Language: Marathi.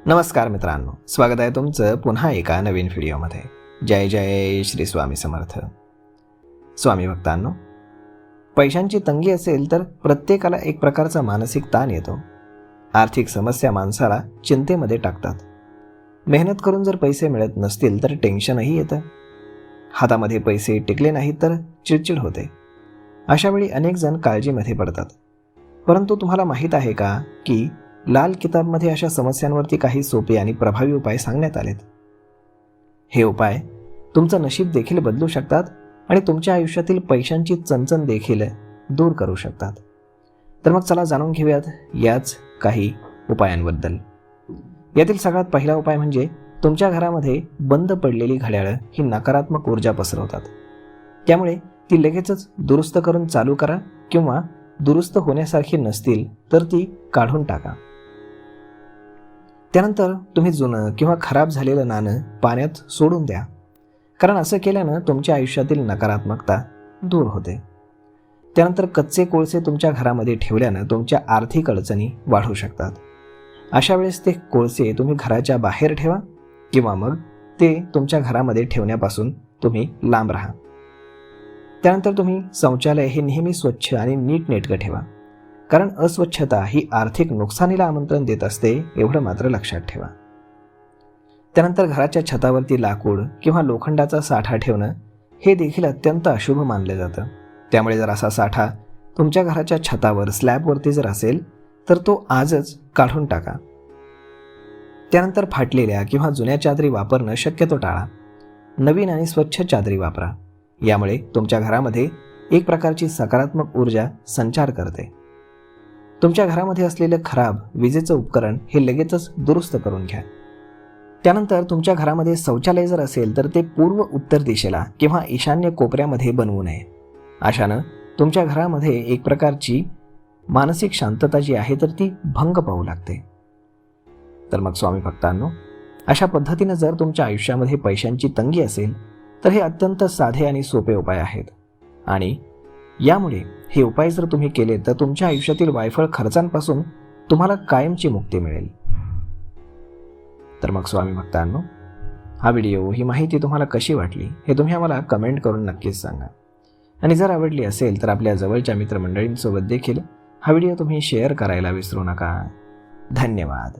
नमस्कार मित्रांनो, स्वागत आहे तुमचं पुन्हा एका नवीन व्हिडिओमध्ये. जय जय श्री स्वामी समर्थ. स्वामी भक्तांनो, पैशांची तंगी असेल तर प्रत्येकाला एक प्रकारचा मानसिक ताण येतो. आर्थिक समस्या माणसाला चिंतेमध्ये टाकतात. मेहनत करून जर पैसे मिळत नसतील तर टेन्शनही येतं. हातामध्ये पैसे टिकले नाहीत तर चिडचिड होते. अशा वेळी अनेक जण काळजीमध्ये पडतात. परंतु तुम्हाला माहीत आहे का की लाल किताबमध्ये अशा समस्यांवरती काही सोपे आणि प्रभावी उपाय सांगण्यात आलेत. हे उपाय तुमचं नशीब देखील बदलू शकतात आणि तुमच्या आयुष्यातील पैशांची चणचण देखील दूर करू शकतात. तर मग चला जाणून घेऊयात याच काही उपायांबद्दल. यातील सगळ्यात पहिला उपाय म्हणजे तुमच्या घरामध्ये बंद पडलेली घड्याळं ही नकारात्मक ऊर्जा पसरवतात. त्यामुळे ती लगेचच दुरुस्त करून चालू करा किंवा दुरुस्त होण्यासारखी नसतील तर ती काढून टाका. त्यानंतर तुम्ही जुनं किंवा खराब झालेलं नाणं पाण्यात सोडून द्या, कारण असं केल्यानं तुमच्या आयुष्यातील नकारात्मकता दूर होते. त्यानंतर कच्चे कोळसे तुमच्या घरामध्ये ठेवल्यानं तुमच्या आर्थिक अडचणी वाढू शकतात. अशा वेळेस ते कोळसे तुम्ही घराच्या बाहेर ठेवा किंवा मग ते तुमच्या घरामध्ये ठेवण्यापासून तुम्ही लांब राहा. त्यानंतर तुम्ही शौचालय हे नेहमी स्वच्छ आणि नीटनेटकं ठेवा, कारण अस्वच्छता ही आर्थिक नुकसानीला आमंत्रण देत असते, एवढं मात्र लक्षात ठेवा. त्यानंतर घराच्या छतावरती लाकूड किंवा लोखंडाचा साठा ठेवणं हे देखील अत्यंत अशुभ मानलं जातं. त्यामुळे जर असा साठा तुमच्या घराच्या छतावर स्लॅबवरती जर असेल तर तो आजच काढून टाका. त्यानंतर फाटलेल्या किंवा जुन्या चादरी वापरणं शक्यतो टाळा. नवीन आणि स्वच्छ चादरी वापरा. यामुळे तुमच्या घरामध्ये एक प्रकारची सकारात्मक ऊर्जा संचार करते. तुमच्या घरामध्ये असलेलं खराब विजेचं उपकरण हे लगेचच दुरुस्त करून घ्या. त्यानंतर तुमच्या घरामध्ये शौचालय जर असेल तर ते पूर्व उत्तर दिशेला किंवा ईशान्य कोपऱ्यामध्ये बनवू नये. अशानं तुमच्या घरामध्ये एक प्रकारची मानसिक शांतता जी आहे तर ती भंग पाहू लागते. तर मग स्वामी भक्तांनो, अशा पद्धतीनं जर तुमच्या आयुष्यामध्ये पैशांची तंगी असेल तर हे अत्यंत साधे आणि सोपे उपाय आहेत. आणि यामुळे हे उपाय जर तुम्ही केले तर तुमच्या आयुष्यातील वायफळ खर्चांपासून तुम्हाला कायमची मुक्ती मिळेल. तर मग स्वामी भक्तांनो, हा व्हिडिओ, ही माहिती तुम्हाला कशी वाटली हे तुम्ही आम्हाला कमेंट करून नक्कीच सांगा. आणि जर आवडली असेल तर आपल्या जवळच्या मित्रमंडळींसोबत देखील हा व्हिडिओ तुम्ही शेअर करायला विसरू नका. धन्यवाद.